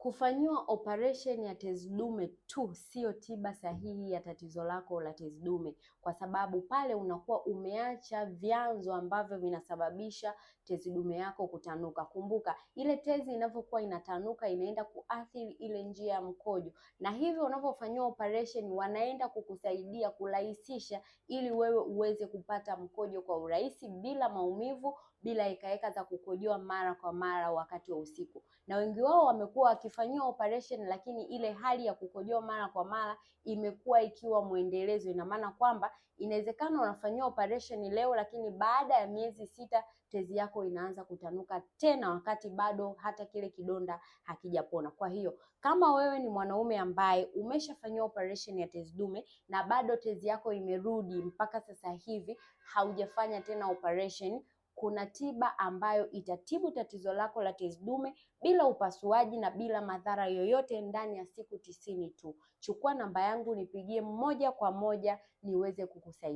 Kufanyiwa operation ya tezi dume tu sio tiba sahihi ya tatizo lako la tezi dume, kwa sababu pale unakuwa umeacha vyanzo ambavyo vinasababisha tezi dume yako kutanuka. Kumbuka, ile tezi inavyokuwa inatanuka inaenda kuathiri ile njia ya mkojo, na hivyo unavyofanyiwa operation wanaenda kukusaidia kurahisisha ili wewe uweze kupata mkojo kwa urahisi bila maumivu, bila hekaheka za kukojoa mara kwa mara wakati wa usiku. Na wengi wao wamekuwa wakifanyiwa operation, lakini ile hali ya kukojoa mara kwa mara imekuwa ikiwa mwendelezo. Ina maana kwamba inawezekana unafanyiwa operation leo, lakini baada ya miezi 6 tezi yako inaanza kutanuka tena, wakati bado hata kile kidonda hakijapona. Kwa hiyo kama wewe ni mwanaume ambaye umeshafanyiwa operation ya tezi dume na bado tezi yako imerudi mpaka sasa hivi haujafanya tena operation, kuna tiba ambayo itatibu tatizo lako la tezi dume bila upasuaji na bila madhara yoyote ndani ya siku 90 tu. Chukua namba yangu nipigie moja kwa moja niweze kukusaidia.